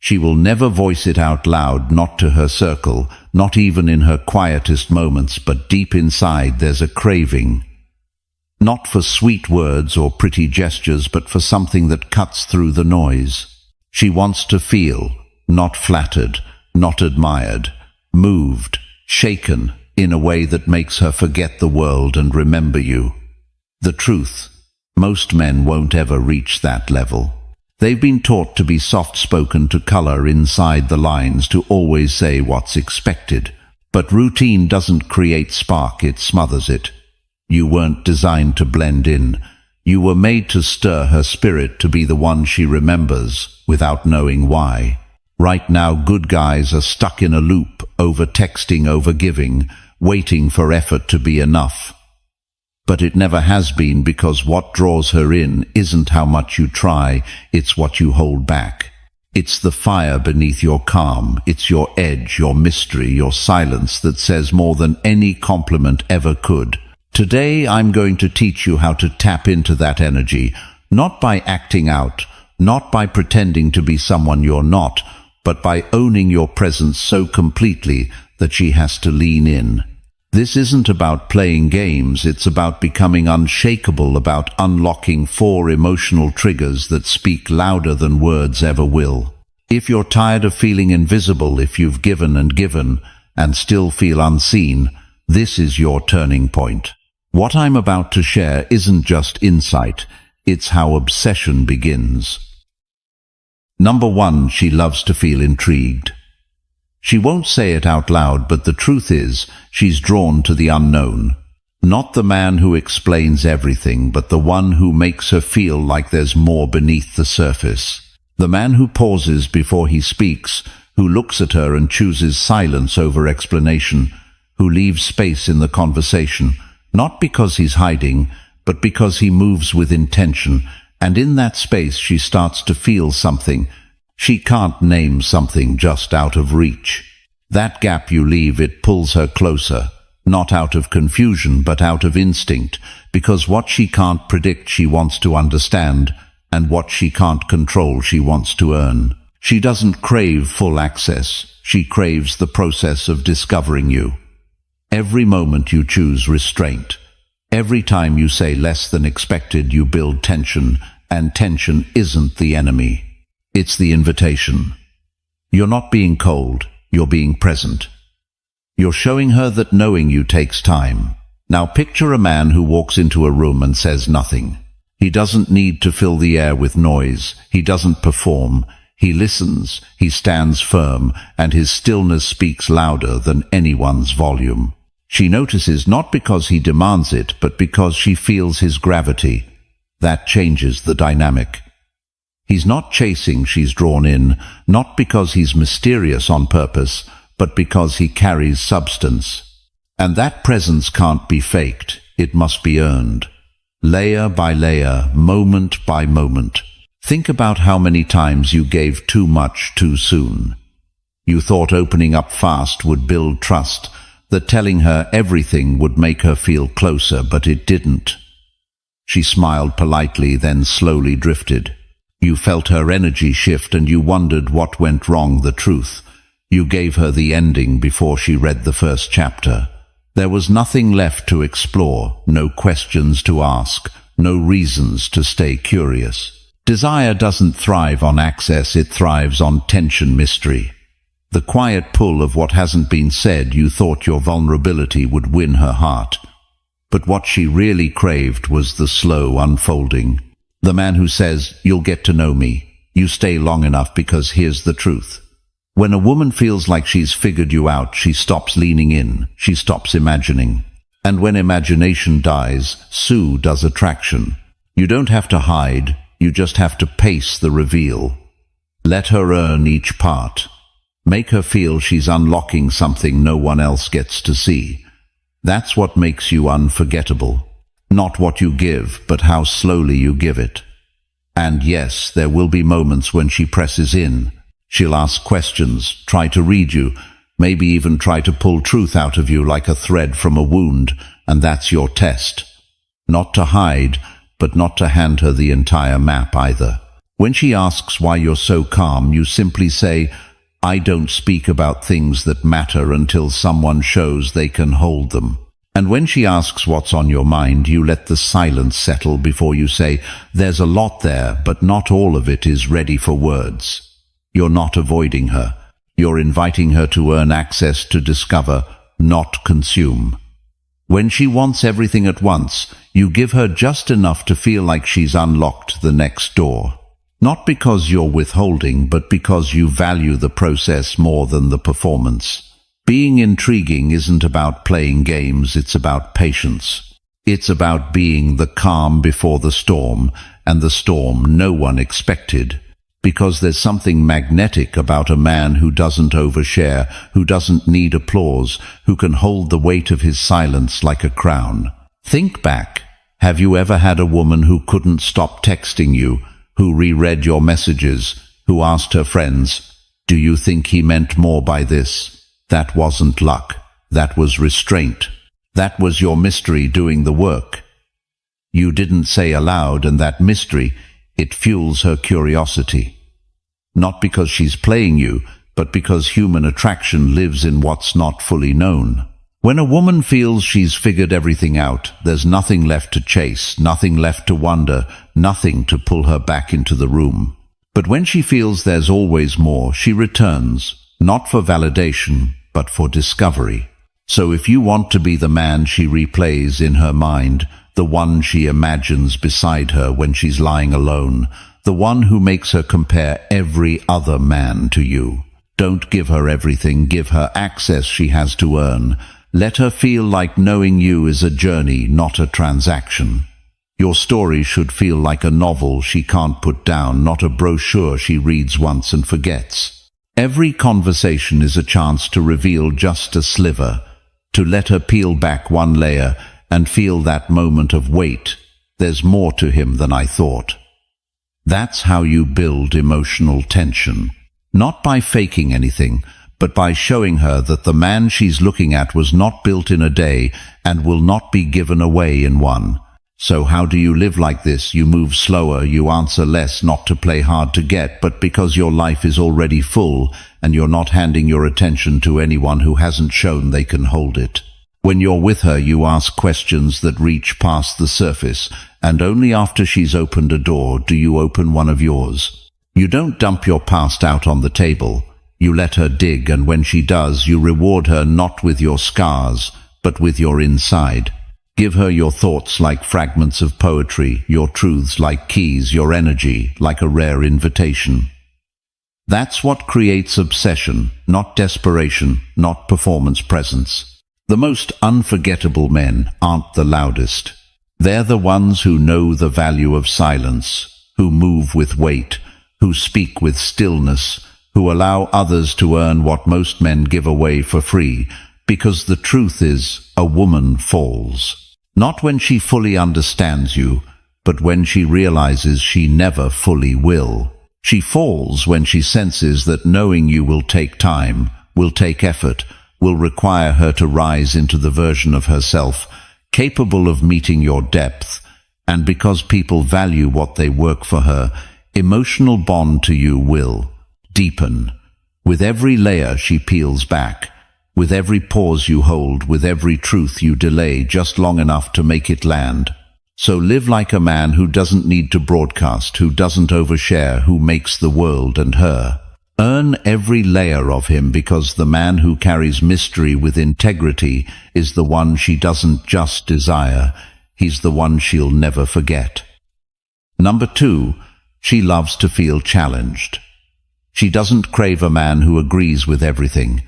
She will never voice it out loud, not to her circle, not even in her quietest moments, but deep inside there's a craving. Not for sweet words or pretty gestures, but for something that cuts through the noise. She wants to feel, not flattered, not admired, moved, shaken, in a way that makes her forget the world and remember you. The truth, most men won't ever reach that level. They've been taught to be soft-spoken, to color inside the lines, to always say what's expected. But routine doesn't create spark, it smothers it. You weren't designed to blend in. You were made to stir her spirit, to be the one she remembers, without knowing why. Right now, good guys are stuck in a loop, over-texting, over-giving, waiting for effort to be enough. But it never has been, because what draws her in isn't how much you try, it's what you hold back. It's the fire beneath your calm, it's your edge, your mystery, your silence that says more than any compliment ever could. Today I'm going to teach you how to tap into that energy, not by acting out, not by pretending to be someone you're not, but by owning your presence so completely that she has to lean in. This isn't about playing games, it's about becoming unshakable, about unlocking 4 emotional triggers that speak louder than words ever will. If you're tired of feeling invisible, if you've given and still feel unseen, this is your turning point. What I'm about to share isn't just insight, it's how obsession begins. Number 1, she loves to feel intrigued. She won't say it out loud, but the truth is, she's drawn to the unknown. Not the man who explains everything, but the one who makes her feel like there's more beneath the surface. The man who pauses before he speaks, who looks at her and chooses silence over explanation, who leaves space in the conversation, not because he's hiding, but because he moves with intention, and in that space she starts to feel something. She can't name something, just out of reach. That gap you leave, it pulls her closer, not out of confusion, but out of instinct, because what she can't predict she wants to understand, and what she can't control she wants to earn. She doesn't crave full access, she craves the process of discovering you. Every moment you choose restraint. Every time you say less than expected, you build tension, and tension isn't the enemy. It's the invitation. You're not being cold, you're being present. You're showing her that knowing you takes time. Now picture a man who walks into a room and says nothing. He doesn't need to fill the air with noise, he doesn't perform, he listens, he stands firm, and his stillness speaks louder than anyone's volume. She notices not because he demands it, but because she feels his gravity. That changes the dynamic. He's not chasing, she's drawn in, not because he's mysterious on purpose, but because he carries substance. And that presence can't be faked, it must be earned. Layer by layer, moment by moment. Think about how many times you gave too much too soon. You thought opening up fast would build trust, that telling her everything would make her feel closer, but it didn't. She smiled politely, then slowly drifted. You felt her energy shift and you wondered what went wrong. The truth, you gave her the ending before she read the first chapter. There was nothing left to explore, no questions to ask, no reasons to stay curious. Desire doesn't thrive on access, it thrives on tension, mystery. The quiet pull of what hasn't been said. You thought your vulnerability would win her heart. But what she really craved was the slow unfolding. The man who says, "You'll get to know me. You stay long enough, because here's the truth." When a woman feels like she's figured you out, she stops leaning in, she stops imagining. And when imagination dies, Sue does attraction. You don't have to hide, you just have to pace the reveal. Let her earn each part. Make her feel she's unlocking something no one else gets to see. That's what makes you unforgettable. Not what you give, but how slowly you give it. And yes, there will be moments when she presses in. She'll ask questions, try to read you, maybe even try to pull truth out of you like a thread from a wound, and that's your test. Not to hide, but not to hand her the entire map either. When she asks why you're so calm, you simply say, "I don't speak about things that matter until someone shows they can hold them." And when she asks what's on your mind, you let the silence settle before you say, "There's a lot there, but not all of it is ready for words." You're not avoiding her. You're inviting her to earn access to discover, not consume. When she wants everything at once, you give her just enough to feel like she's unlocked the next door. Not because you're withholding, but because you value the process more than the performance. Being intriguing isn't about playing games, it's about patience. It's about being the calm before the storm, and the storm no one expected. Because there's something magnetic about a man who doesn't overshare, who doesn't need applause, who can hold the weight of his silence like a crown. Think back. Have you ever had a woman who couldn't stop texting you, who reread your messages, who asked her friends, "Do you think he meant more by this?" That wasn't luck. That was restraint. That was your mystery doing the work. You didn't say aloud, and that mystery, it fuels her curiosity. Not because she's playing you, but because human attraction lives in what's not fully known. When a woman feels she's figured everything out, there's nothing left to chase, nothing left to wonder, nothing to pull her back into the room. But when she feels there's always more, she returns, not for validation, but for discovery. So if you want to be the man she replays in her mind, the one she imagines beside her when she's lying alone, the one who makes her compare every other man to you, don't give her everything, give her access she has to earn. Let her feel like knowing you is a journey, not a transaction. Your story should feel like a novel she can't put down, not a brochure she reads once and forgets. Every conversation is a chance to reveal just a sliver, to let her peel back one layer and feel that moment of wait, there's more to him than I thought. That's how you build emotional tension. Not by faking anything, but by showing her that the man she's looking at was not built in a day and will not be given away in one. So how do you live like this? You move slower, you answer less, not to play hard to get, but because your life is already full and you're not handing your attention to anyone who hasn't shown they can hold it. When you're with her, you ask questions that reach past the surface, and only after she's opened a door do you open one of yours. You don't dump your past out on the table. You let her dig, and when she does, you reward her not with your scars, but with your inside. Give her your thoughts like fragments of poetry, your truths like keys, your energy like a rare invitation. That's what creates obsession, not desperation, not performance presence. The most unforgettable men aren't the loudest. They're the ones who know the value of silence, who move with weight, who speak with stillness, who allow others to earn what most men give away for free, because the truth is, a woman falls. Not when she fully understands you, but when she realizes she never fully will. She falls when she senses that knowing you will take time, will take effort, will require her to rise into the version of herself capable of meeting your depth, and because people value what they work for her, emotional bond to you will deepen. With every layer she peels back, with every pause you hold, with every truth you delay just long enough to make it land. So live like a man who doesn't need to broadcast, who doesn't overshare, who makes the world and her. Earn every layer of him, because the man who carries mystery with integrity is the one she doesn't just desire, he's the one she'll never forget. Number 2, she loves to feel challenged. She doesn't crave a man who agrees with everything.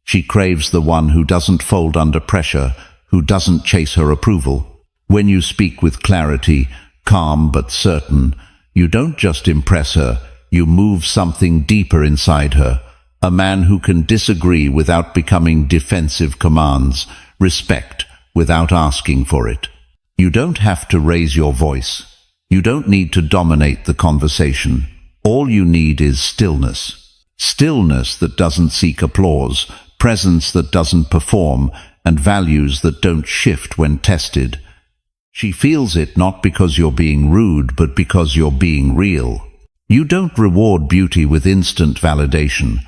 She craves the one who doesn't fold under pressure, who doesn't chase her approval. When you speak with clarity, calm but certain, you don't just impress her, you move something deeper inside her. A man who can disagree without becoming defensive commands, respect without asking for it. You don't have to raise your voice. You don't need to dominate the conversation. All you need is stillness. Stillness that doesn't seek applause, presence that doesn't perform, and values that don't shift when tested. She feels it not because you're being rude, but because you're being real. You don't reward beauty with instant validation.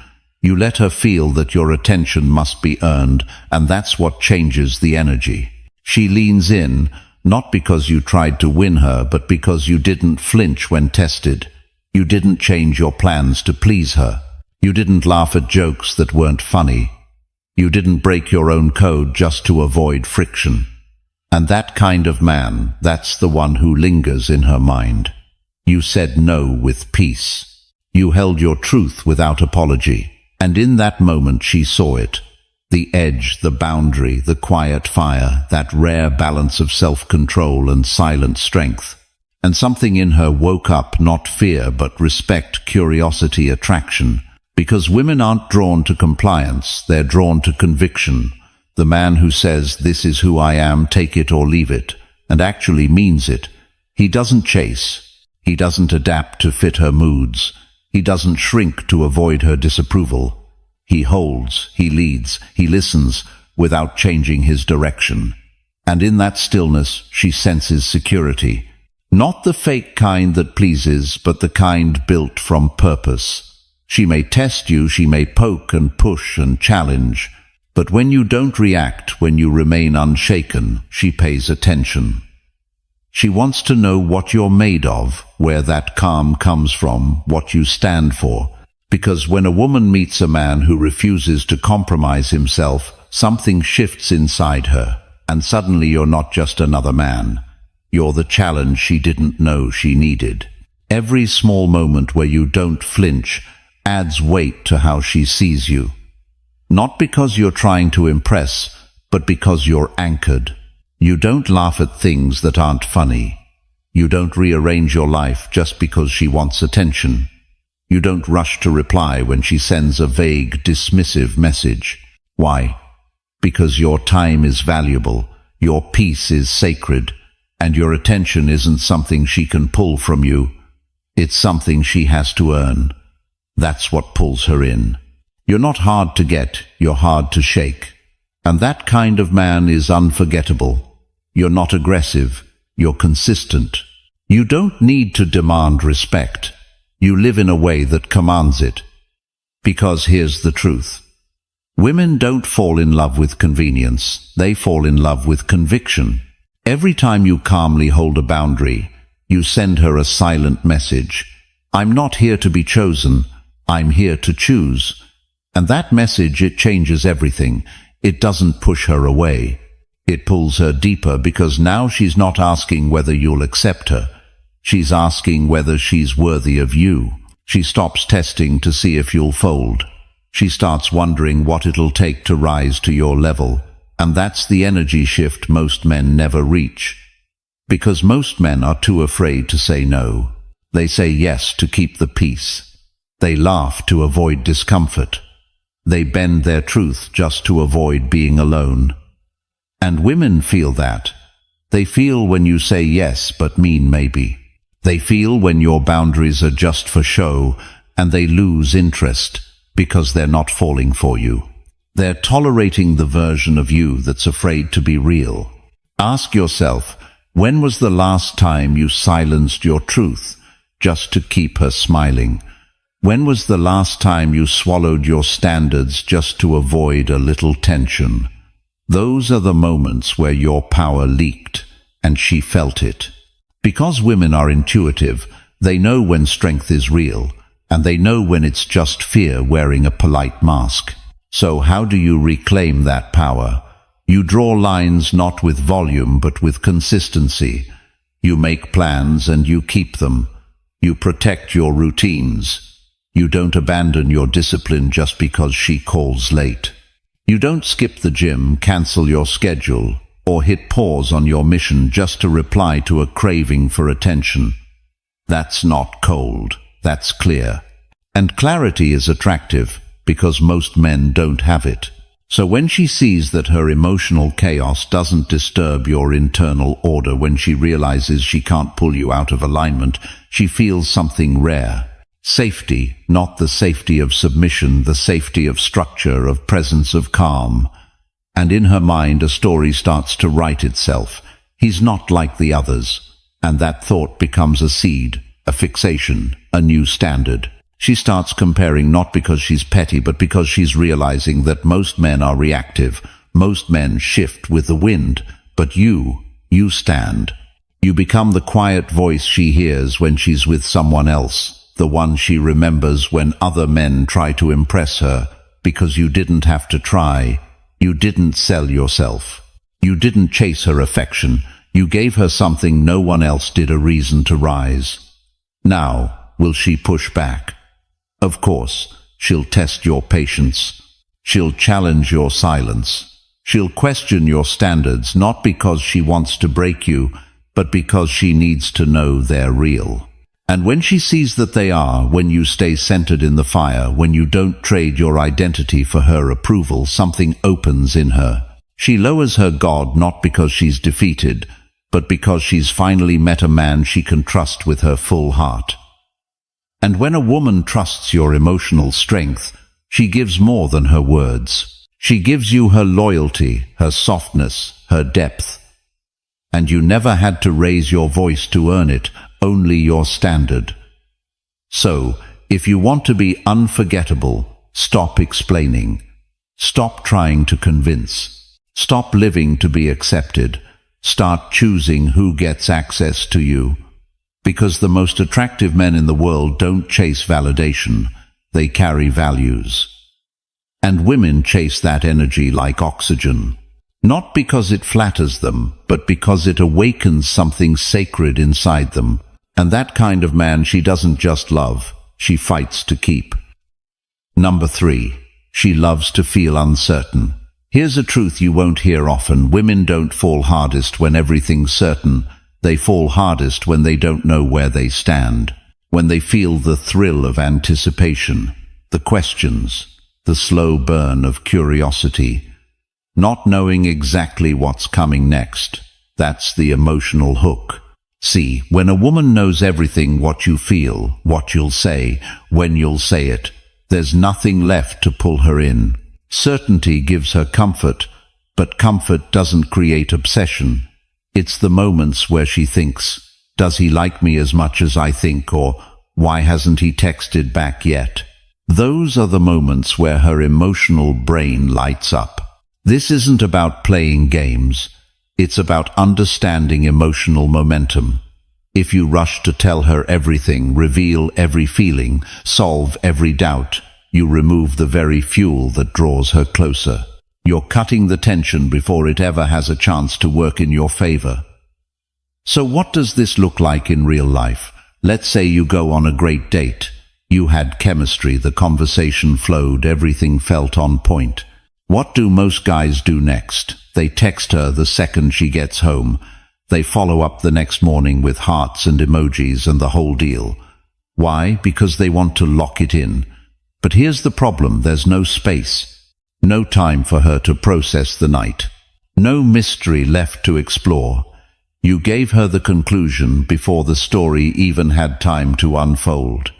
You let her feel that your attention must be earned, and that's what changes the energy. She leans in, not because you tried to win her, but because you didn't flinch when tested. You didn't change your plans to please her. You didn't laugh at jokes that weren't funny. You didn't break your own code just to avoid friction. And that kind of man, that's the one who lingers in her mind. You said no with peace. You held your truth without apology. And in that moment she saw it. The edge, the boundary, the quiet fire, that rare balance of self-control and silent strength. And something in her woke up, not fear, but respect, curiosity, attraction. Because women aren't drawn to compliance, they're drawn to conviction. The man who says, "This is who I am, take it or leave it," and actually means it. He doesn't chase. He doesn't adapt to fit her moods. He doesn't shrink to avoid her disapproval. He holds, he leads, he listens, without changing his direction. And in that stillness, she senses security. Not the fake kind that pleases, but the kind built from purpose. She may test you, she may poke and push and challenge, but when you don't react, when you remain unshaken, she pays attention. She wants to know what you're made of, where that calm comes from, what you stand for. Because when a woman meets a man who refuses to compromise himself, something shifts inside her, and suddenly you're not just another man. You're the challenge she didn't know she needed. Every small moment where you don't flinch adds weight to how she sees you. Not because you're trying to impress, but because you're anchored. You don't laugh at things that aren't funny. You don't rearrange your life just because she wants attention. You don't rush to reply when she sends a vague, dismissive message. Why? Because your time is valuable, your peace is sacred, and your attention isn't something she can pull from you. It's something she has to earn. That's what pulls her in. You're not hard to get, you're hard to shake. And that kind of man is unforgettable. You're not aggressive, you're consistent. You don't need to demand respect. You live in a way that commands it. Because here's the truth. Women don't fall in love with convenience, they fall in love with conviction. Every time you calmly hold a boundary, you send her a silent message. I'm not here to be chosen, I'm here to choose. And that message, it changes everything. It doesn't push her away. It pulls her deeper, because now she's not asking whether you'll accept her. She's asking whether she's worthy of you. She stops testing to see if you'll fold. She starts wondering what it'll take to rise to your level. And that's the energy shift most men never reach. Because most men are too afraid to say no. They say yes to keep the peace. They laugh to avoid discomfort. They bend their truth just to avoid being alone. And women feel that. They feel when you say yes but mean maybe. They feel when your boundaries are just for show, and they lose interest because they're not falling for you. They're tolerating the version of you that's afraid to be real. Ask yourself, when was the last time you silenced your truth just to keep her smiling? When was the last time you swallowed your standards just to avoid a little tension? Those are the moments where your power leaked, and she felt it. Because women are intuitive, they know when strength is real, and they know when it's just fear wearing a polite mask. So how do you reclaim that power? You draw lines not with volume but with consistency. You make plans and you keep them. You protect your routines. You don't abandon your discipline just because she calls late. You don't skip the gym, cancel your schedule, or hit pause on your mission just to reply to a craving for attention. That's not cold, that's clear. And clarity is attractive, because most men don't have it. So when she sees that her emotional chaos doesn't disturb your internal order, when she realizes she can't pull you out of alignment, she feels something rare. Safety, not the safety of submission, the safety of structure, of presence, of calm. And in her mind a story starts to write itself. He's not like the others. And that thought becomes a seed. a fixation, a new standard. She starts comparing not because she's petty, but because she's realizing that most men are reactive. Most men shift with the wind, but you stand. You become the quiet voice she hears when she's with someone else, the one she remembers when other men try to impress her, because you didn't have to try. You didn't sell yourself. You didn't chase her affection. You gave her something no one else did, a reason to rise. Now, will she push back? Of course, she'll test your patience. She'll challenge your silence. She'll question your standards, not because she wants to break you, but because she needs to know they're real. And when she sees that they are, when you stay centered in the fire, when you don't trade your identity for her approval, something opens in her. She lowers her guard not because she's defeated, but because she's finally met a man she can trust with her full heart. And when a woman trusts your emotional strength, she gives more than her words. She gives you her loyalty, her softness, her depth. And you never had to raise your voice to earn it, only your standard. So, if you want to be unforgettable, stop explaining. Stop trying to convince. Stop living to be accepted. Start choosing who gets access to you. Because the most attractive men in the world don't chase validation, they carry values. And women chase that energy like oxygen. Not because it flatters them, but because it awakens something sacred inside them. And that kind of man she doesn't just love, she fights to keep. Number 3. She loves to feel uncertain. Here's a truth you won't hear often. Women don't fall hardest when everything's certain. They fall hardest when they don't know where they stand. When they feel the thrill of anticipation, the questions, the slow burn of curiosity. Not knowing exactly what's coming next. That's the emotional hook. See, when a woman knows everything, what you feel, what you'll say, when you'll say it, there's nothing left to pull her in. Certainty gives her comfort, but comfort doesn't create obsession. It's the moments where she thinks, does he like me as much as I think, or why hasn't he texted back yet? Those are the moments where her emotional brain lights up. This isn't about playing games. It's about understanding emotional momentum. If you rush to tell her everything, reveal every feeling, solve every doubt, you remove the very fuel that draws her closer. You're cutting the tension before it ever has a chance to work in your favor. So what does this look like in real life? Let's say you go on a great date. You had chemistry, the conversation flowed, everything felt on point. What do most guys do next? They text her the second she gets home. They follow up the next morning with hearts and emojis and the whole deal. Why? Because they want to lock it in. But here's the problem, there's no space. No time for her to process the night. No mystery left to explore. You gave her the conclusion before the story even had time to unfold.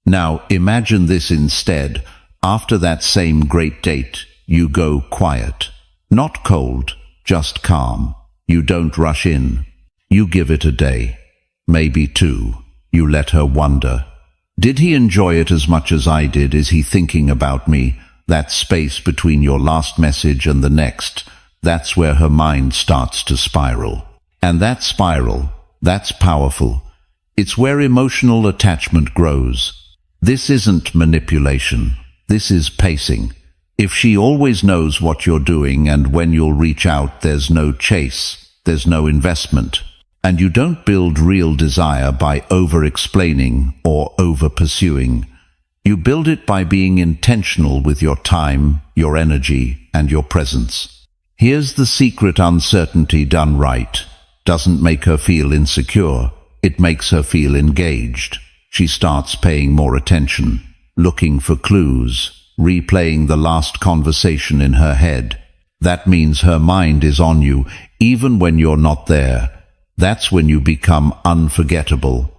Now imagine this instead. After that same great date, you go quiet. Not cold, just calm. You don't rush in. You give it a day, maybe 2. You let her wonder. Did he enjoy it as much as I did? Is he thinking about me? That space between your last message and the next, that's where her mind starts to spiral. And that spiral, that's powerful. It's where emotional attachment grows. This isn't manipulation. This is pacing. If she always knows what you're doing and when you'll reach out, there's no chase, there's no investment. And you don't build real desire by over-explaining or over-pursuing. You build it by being intentional with your time, your energy, and your presence. Here's the secret: uncertainty done right doesn't make her feel insecure. It makes her feel engaged. She starts paying more attention, looking for clues, replaying the last conversation in her head. That means her mind is on you, even when you're not there. That's when you become unforgettable.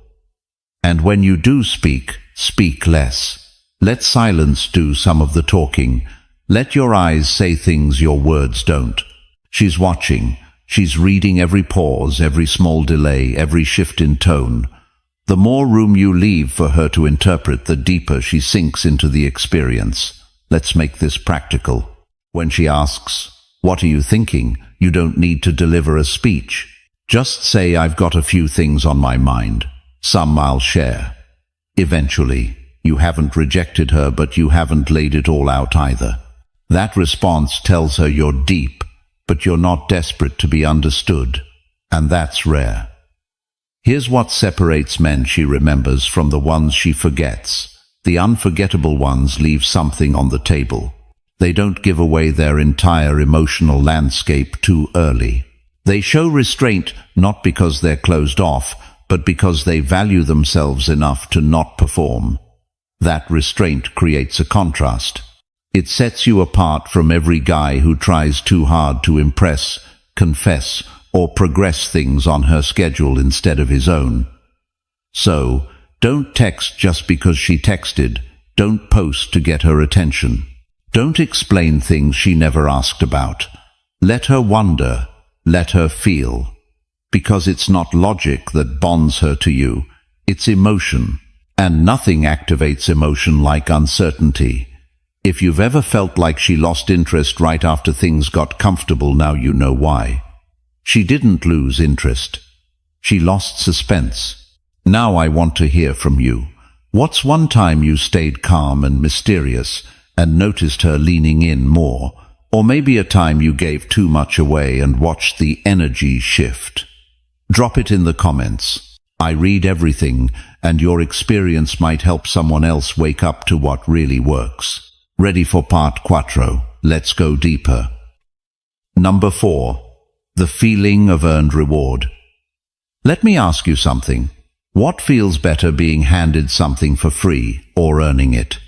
And when you do speak, speak less. Let silence do some of the talking. Let your eyes say things your words don't. She's watching. She's reading every pause, every small delay, every shift in tone. The more room you leave for her to interpret, the deeper she sinks into the experience. Let's make this practical. When she asks, "What are you thinking?" you don't need to deliver a speech. Just say, "I've got a few things on my mind. Some I'll share." Eventually, you haven't rejected her, but you haven't laid it all out either. That response tells her you're deep, but you're not desperate to be understood. And that's rare. Here's what separates men she remembers from the ones she forgets. The unforgettable ones leave something on the table. They don't give away their entire emotional landscape too early. They show restraint not because they're closed off, but because they value themselves enough to not perform. That restraint creates a contrast. It sets you apart from every guy who tries too hard to impress, confess, or progress things on her schedule instead of his own. So, don't text just because she texted. Don't post to get her attention. Don't explain things she never asked about. Let her wonder. Let her feel. Because it's not logic that bonds her to you. It's emotion. And nothing activates emotion like uncertainty. If you've ever felt like she lost interest right after things got comfortable, now you know why. She didn't lose interest. She lost suspense. Now I want to hear from you. What's one time you stayed calm and mysterious and noticed her leaning in more? Or maybe a time you gave too much away and watched the energy shift? Drop it in the comments. I read everything, and your experience might help someone else wake up to what really works. Ready for part 4? Let's go deeper. Number 4. The feeling of earned reward. Let me ask you something. What feels better, being handed something for free or earning it?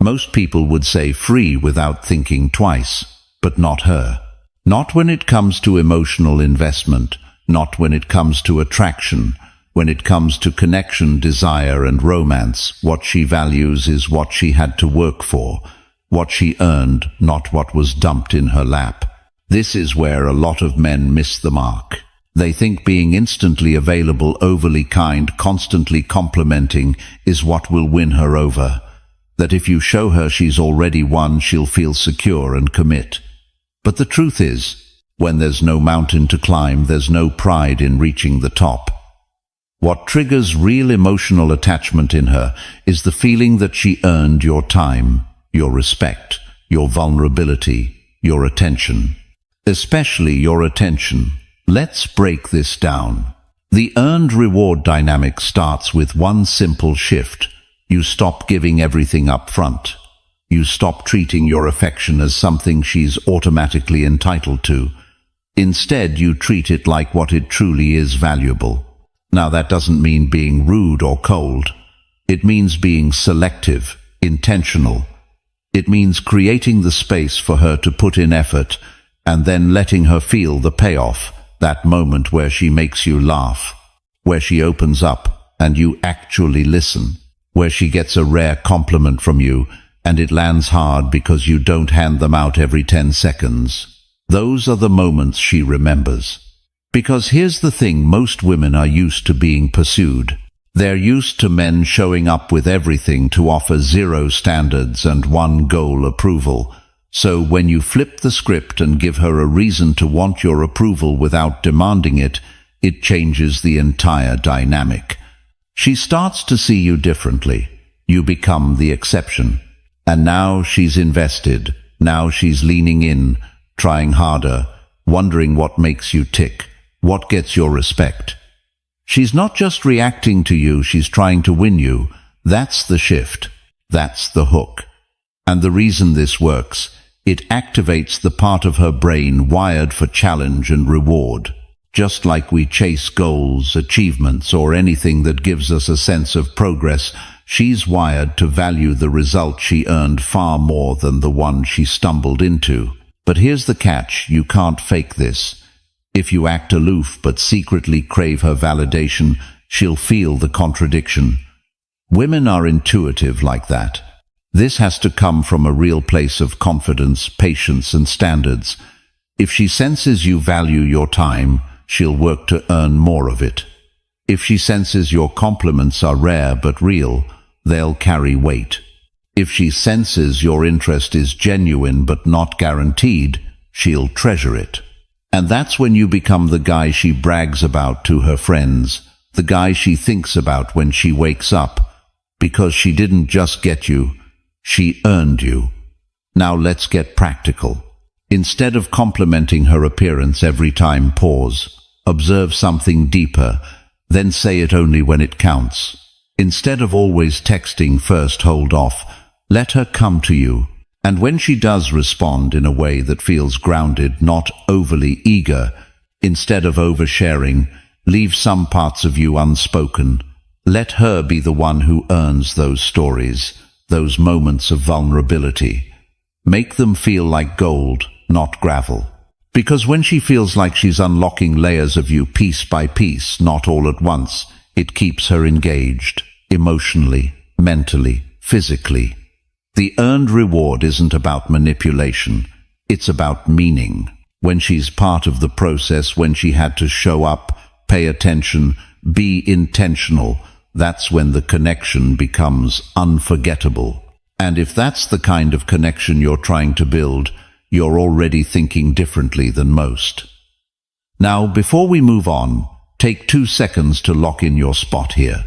Most people would say free without thinking twice, but not her. Not when it comes to emotional investment, not when it comes to attraction. When it comes to connection, desire, and romance, what she values is what she had to work for, what she earned, not what was dumped in her lap. This is where a lot of men miss the mark. They think being instantly available, overly kind, constantly complimenting is what will win her over. That if you show her she's already won, she'll feel secure and commit. But the truth is, when there's no mountain to climb, there's no pride in reaching the top. What triggers real emotional attachment in her is the feeling that she earned your time, your respect, your vulnerability, your attention. Especially your attention. Let's break this down. The earned reward dynamic starts with one simple shift. You stop giving everything up front. You stop treating your affection as something she's automatically entitled to. Instead, you treat it like what it truly is: valuable. Now, that doesn't mean being rude or cold. It means being selective, intentional. It means creating the space for her to put in effort, and then letting her feel the payoff, that moment where she makes you laugh, where she opens up and you actually listen, where she gets a rare compliment from you and it lands hard because you don't hand them out every 10 seconds. Those are the moments she remembers. Because here's the thing, most women are used to being pursued. They're used to men showing up with everything to offer 0 standards and 1 goal: approval. So when you flip the script and give her a reason to want your approval without demanding it, it changes the entire dynamic. She starts to see you differently. You become the exception. And now she's invested. Now she's leaning in, trying harder, wondering what makes you tick, what gets your respect. She's not just reacting to you, she's trying to win you. That's the shift. That's the hook. And the reason this works, it activates the part of her brain wired for challenge and reward. Just like we chase goals, achievements, or anything that gives us a sense of progress, she's wired to value the result she earned far more than the one she stumbled into. But here's the catch, you can't fake this. If you act aloof but secretly crave her validation, she'll feel the contradiction. Women are intuitive like that. This has to come from a real place of confidence, patience, and standards. If she senses you value your time, she'll work to earn more of it. If she senses your compliments are rare but real, they'll carry weight. If she senses your interest is genuine but not guaranteed, she'll treasure it. And that's when you become the guy she brags about to her friends, the guy she thinks about when she wakes up, because she didn't just get you, she earned you. Now let's get practical. Instead of complimenting her appearance every time, pause. Observe something deeper, then say it only when it counts. Instead of always texting first, hold off. Let her come to you. And when she does respond in a way that feels grounded, not overly eager, instead of oversharing, leave some parts of you unspoken. Let her be the one who earns those stories, those moments of vulnerability. Make them feel like gold, not gravel. Because when she feels like she's unlocking layers of you piece by piece, not all at once, it keeps her engaged, emotionally, mentally, physically. The earned reward isn't about manipulation, it's about meaning. When she's part of the process, when she had to show up, pay attention, be intentional, that's when the connection becomes unforgettable. And if that's the kind of connection you're trying to build, you're already thinking differently than most. Now, before we move on, take 2 seconds to lock in your spot here.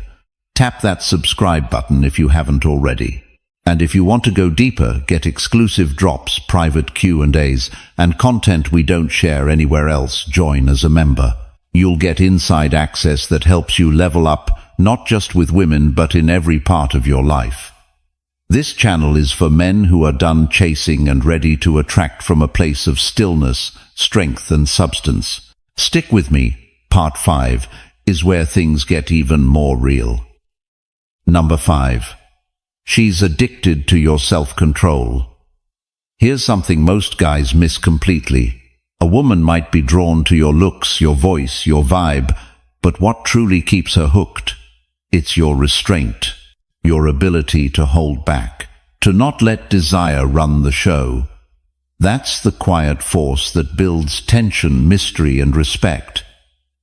Tap that subscribe button if you haven't already. And if you want to go deeper, get exclusive drops, private Q&As, and content we don't share anywhere else, join as a member. You'll get inside access that helps you level up, not just with women, but in every part of your life. This channel is for men who are done chasing and ready to attract from a place of stillness, strength, and substance. Stick with me. Part 5 is where things get even more real. Number 5. She's addicted to your self-control. Here's something most guys miss completely. A woman might be drawn to your looks, your voice, your vibe, but what truly keeps her hooked? It's your restraint, your ability to hold back, to not let desire run the show. That's the quiet force that builds tension, mystery, and respect.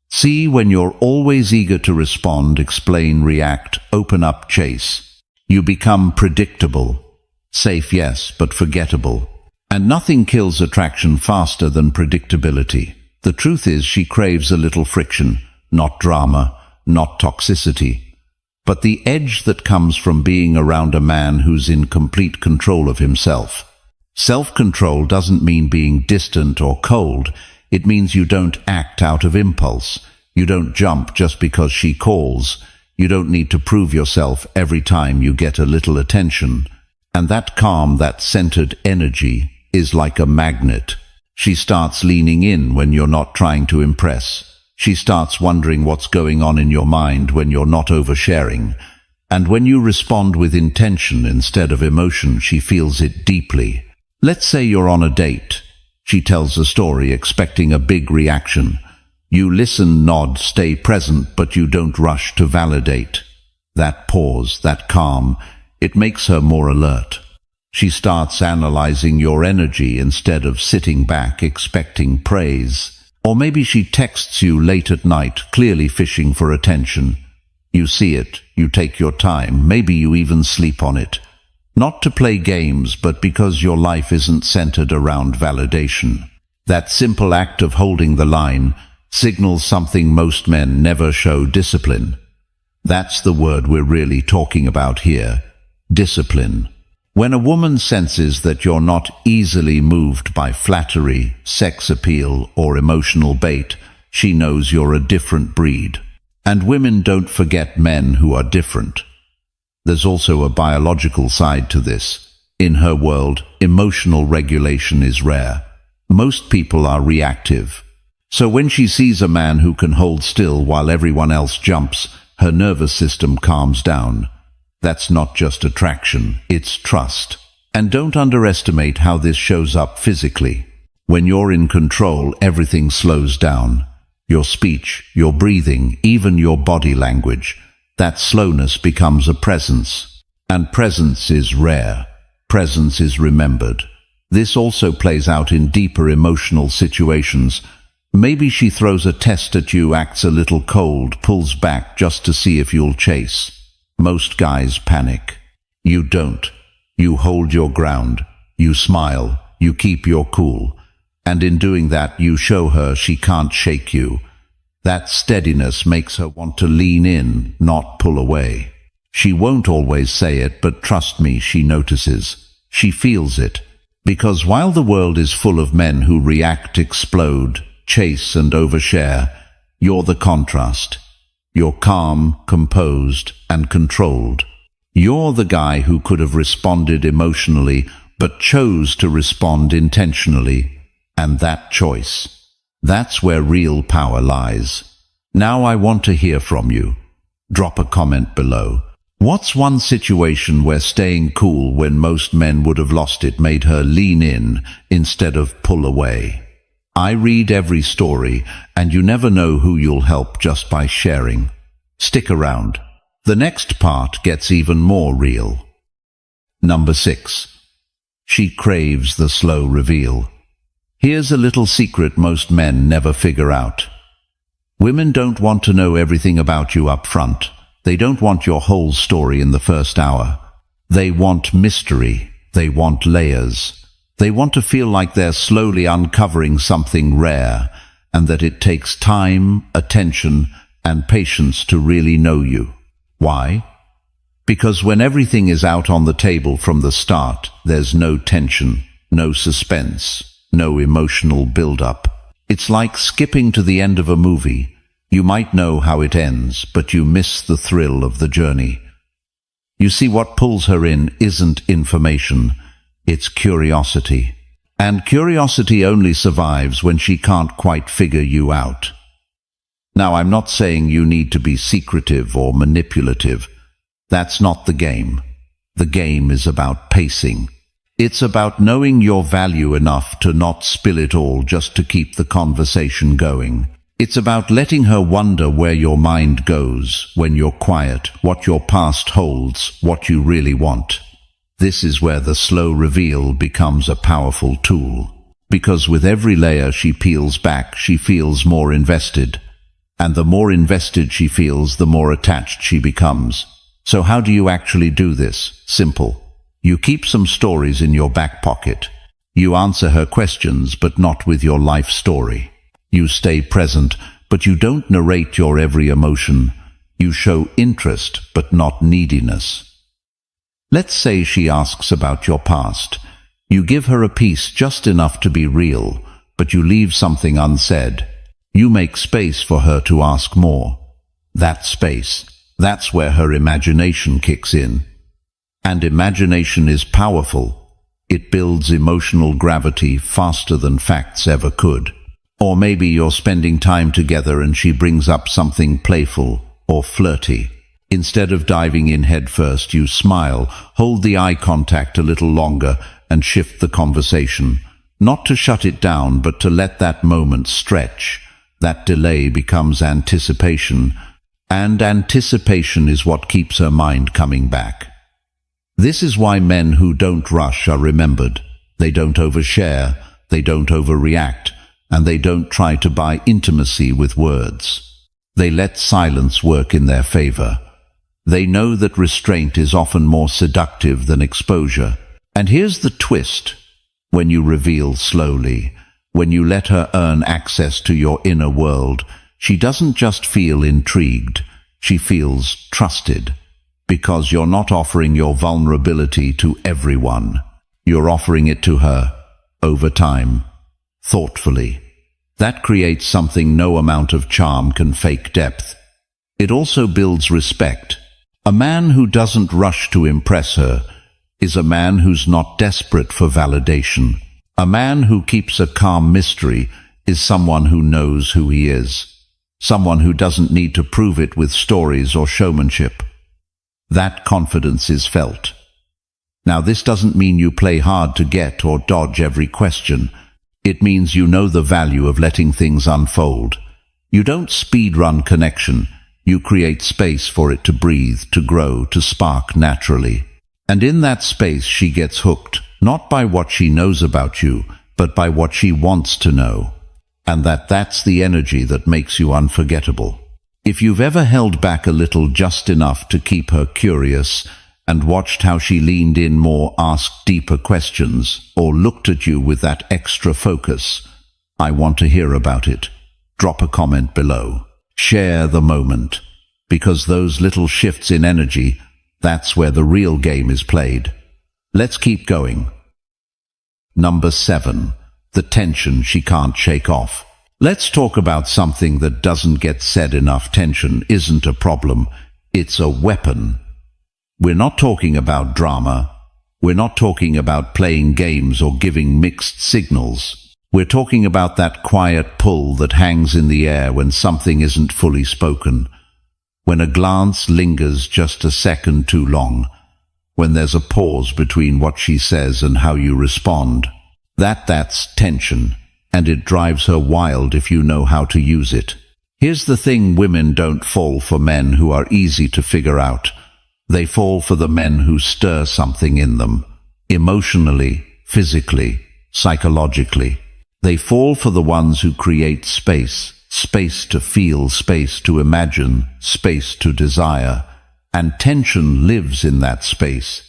See, when you're always eager to respond, explain, react, open up, chase, you become predictable. Safe, yes, but forgettable. And nothing kills attraction faster than predictability. The truth is, she craves a little friction, not drama, not toxicity, but the edge that comes from being around a man who's in complete control of himself. Self-control doesn't mean being distant or cold. It means you don't act out of impulse. You don't jump just because she calls. You don't need to prove yourself every time you get a little attention. And that calm, that centered energy is like a magnet. She starts leaning in when you're not trying to impress. She starts wondering what's going on in your mind when you're not oversharing. And when you respond with intention instead of emotion, she feels it deeply. Let's say you're on a date. She tells a story expecting a big reaction. You listen, nod, stay present, but you don't rush to validate. That pause, that calm, it makes her more alert. She starts analyzing your energy instead of sitting back expecting praise. Or maybe she texts you late at night, clearly fishing for attention. You see it, you take your time, maybe you even sleep on it. Not to play games, but because your life isn't centered around validation. That simple act of holding the line signals something most men never show: discipline. That's the word we're really talking about here. Discipline. When a woman senses that you're not easily moved by flattery, sex appeal, or emotional bait, she knows you're a different breed. And women don't forget men who are different. There's also a biological side to this. In her world, emotional regulation is rare. Most people are reactive. So when she sees a man who can hold still while everyone else jumps, her nervous system calms down. That's not just attraction, it's trust. And don't underestimate how this shows up physically. When you're in control, everything slows down. Your speech, your breathing, even your body language. That slowness becomes a presence. And presence is rare. Presence is remembered. This also plays out in deeper emotional situations. Maybe she throws a test at you, acts a little cold, pulls back just to see if you'll chase. Most guys panic. You don't. You hold your ground. You smile. You keep your cool. And in doing that, you show her she can't shake you. That steadiness makes her want to lean in, not pull away. She won't always say it, but trust me, she notices. She feels it. Because while the world is full of men who react, explode, chase and overshare, you're the contrast. You're calm, composed, and controlled. You're the guy who could have responded emotionally, but chose to respond intentionally. And that choice, that's where real power lies. Now I want to hear from you. Drop a comment below. What's one situation where staying cool when most men would have lost it made her lean in instead of pull away? I read every story, and you never know who you'll help just by sharing. Stick around. The next part gets even more real. Number 6. She craves the slow reveal. Here's a little secret most men never figure out. Women don't want to know everything about you up front. They don't want your whole story in the first hour. They want mystery. They want layers. They want to feel like they're slowly uncovering something rare, and that it takes time, attention, and patience to really know you. Why? Because when everything is out on the table from the start, there's no tension, no suspense, no emotional build-up. It's like skipping to the end of a movie. You might know how it ends, but you miss the thrill of the journey. You see, what pulls her in isn't information, it's curiosity. And curiosity only survives when she can't quite figure you out. Now, I'm not saying you need to be secretive or manipulative. That's not the game. The game is about pacing. It's about knowing your value enough to not spill it all just to keep the conversation going. It's about letting her wonder where your mind goes when you're quiet, what your past holds, what you really want. This is where the slow reveal becomes a powerful tool. Because with every layer she peels back, she feels more invested. And the more invested she feels, the more attached she becomes. So how do you actually do this? Simple. You keep some stories in your back pocket. You answer her questions, but not with your life story. You stay present, but you don't narrate your every emotion. You show interest, but not neediness. Let's say she asks about your past. You give her a piece just enough to be real, but you leave something unsaid. You make space for her to ask more. That space, that's where her imagination kicks in. And imagination is powerful. It builds emotional gravity faster than facts ever could. Or maybe you're spending time together and she brings up something playful or flirty. Instead of diving in head first, you smile, hold the eye contact a little longer, and shift the conversation. Not to shut it down, but to let that moment stretch. That delay becomes anticipation, and anticipation is what keeps her mind coming back. This is why men who don't rush are remembered. They don't overshare, they don't overreact, and they don't try to buy intimacy with words. They let silence work in their favor. They know that restraint is often more seductive than exposure. And here's the twist. When you reveal slowly, when you let her earn access to your inner world, she doesn't just feel intrigued, she feels trusted. Because you're not offering your vulnerability to everyone. You're offering it to her, over time, thoughtfully. That creates something no amount of charm can fake depth. It also builds respect. A man who doesn't rush to impress her is a man who's not desperate for validation. A man who keeps a calm mystery is someone who knows who he is. Someone who doesn't need to prove it with stories or showmanship. That confidence is felt. Now, this doesn't mean you play hard to get or dodge every question. It means you know the value of letting things unfold. You don't speed-run connection. You create space for it to breathe, to grow, to spark naturally. And in that space she gets hooked, not by what she knows about you, but by what she wants to know. and that's the energy that makes you unforgettable. If you've ever held back a little, just enough to keep her curious, and watched how she leaned in more, asked deeper questions, or looked at you with that extra focus, I want to hear about it. Drop a comment below. Share the moment, because those little shifts in energy, that's where the real game is played. Let's keep going. Number 7. The tension she can't shake off. Let's talk about something that doesn't get said enough. Tension isn't a problem, it's a weapon. We're not talking about drama. We're not talking about playing games or giving mixed signals. We're talking about that quiet pull that hangs in the air when something isn't fully spoken, when a glance lingers just a second too long, when there's a pause between what she says and how you respond. That's tension, and it drives her wild if you know how to use it. Here's the thing: women don't fall for men who are easy to figure out. They fall for the men who stir something in them, emotionally, physically, psychologically. They fall for the ones who create space, space to feel, space to imagine, space to desire, and tension lives in that space.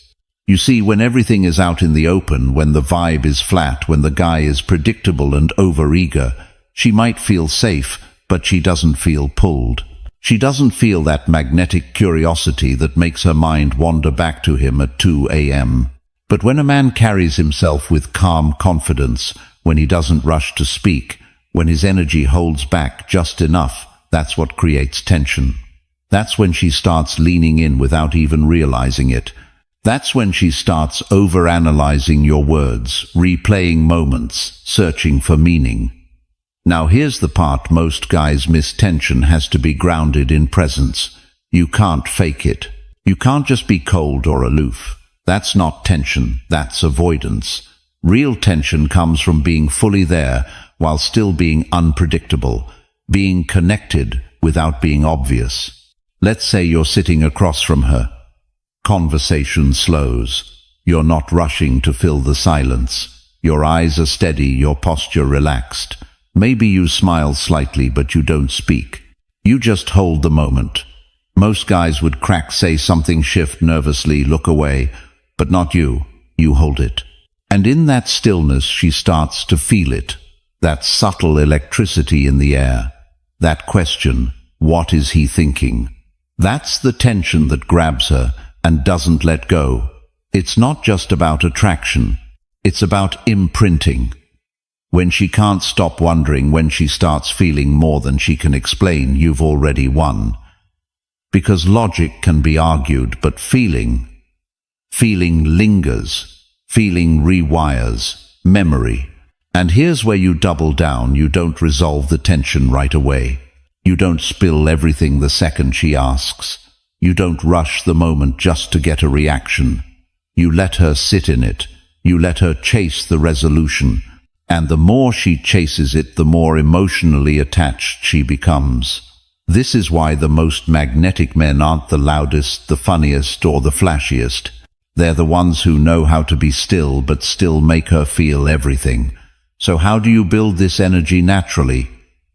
You see, when everything is out in the open, when the vibe is flat, when the guy is predictable and overeager, she might feel safe, but she doesn't feel pulled. She doesn't feel that magnetic curiosity that makes her mind wander back to him at 2 a.m. But when a man carries himself with calm confidence, when he doesn't rush to speak, when his energy holds back just enough, that's what creates tension. That's when she starts leaning in without even realizing it. That's when she starts overanalyzing your words, replaying moments, searching for meaning. Now here's the part most guys miss: tension has to be grounded in presence. You can't fake it. You can't just be cold or aloof. That's not tension, that's avoidance. Real tension comes from being fully there while still being unpredictable, being connected without being obvious. Let's say you're sitting across from her. Conversation slows. You're not rushing to fill the silence. Your eyes are steady, your posture relaxed. Maybe you smile slightly, but you don't speak. You just hold the moment. Most guys would crack, say something, shift nervously, look away, but not you. You hold it. And in that stillness, she starts to feel it. That subtle electricity in the air. That question, what is he thinking? That's the tension that grabs her and doesn't let go. It's not just about attraction. It's about imprinting. When she can't stop wondering, when she starts feeling more than she can explain, you've already won. Because logic can be argued, but feeling lingers. Feeling rewires memory. And here's where you double down. You don't resolve the tension right away. You don't spill everything the second she asks. You don't rush the moment just to get a reaction. You let her sit in it. You let her chase the resolution. And the more she chases it, the more emotionally attached she becomes. This is why the most magnetic men aren't the loudest, the funniest, or the flashiest. They're the ones who know how to be still, but still make her feel everything. So how do you build this energy naturally?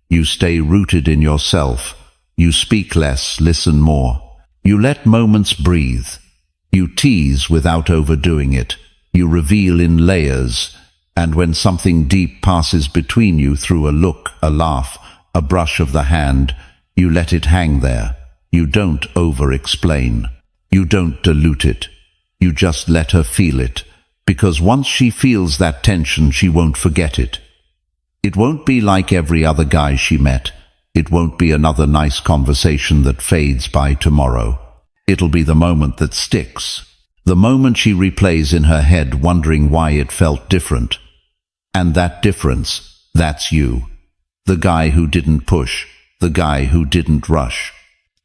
You stay rooted in yourself. You speak less, listen more. You let moments breathe. You tease without overdoing it. You reveal in layers. And when something deep passes between you through a look, a laugh, a brush of the hand, you let it hang there. You don't over-explain. You don't dilute it. You just let her feel it. Because once she feels that tension, she won't forget it. It won't be like every other guy she met. It won't be another nice conversation that fades by tomorrow. It'll be the moment that sticks. The moment she replays in her head, wondering why it felt different. And that difference, that's you. The guy who didn't push. The guy who didn't rush.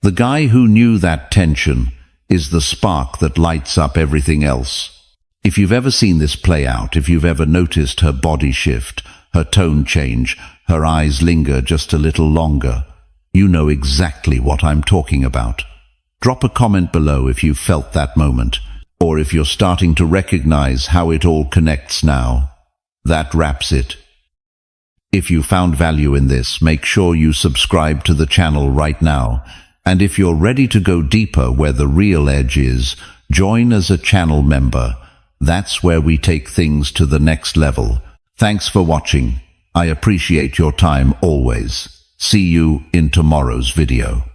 The guy who knew that tension is the spark that lights up everything else. If you've ever seen this play out, if you've ever noticed her body shift, her tone change, her eyes linger just a little longer, you know exactly what I'm talking about. Drop a comment below if you've felt that moment, or if you're starting to recognize how it all connects now. That wraps it. If you found value in this, make sure you subscribe to the channel right now. And if you're ready to go deeper where the real edge is, join as a channel member. That's where we take things to the next level. Thanks for watching. I appreciate your time always. See you in tomorrow's video.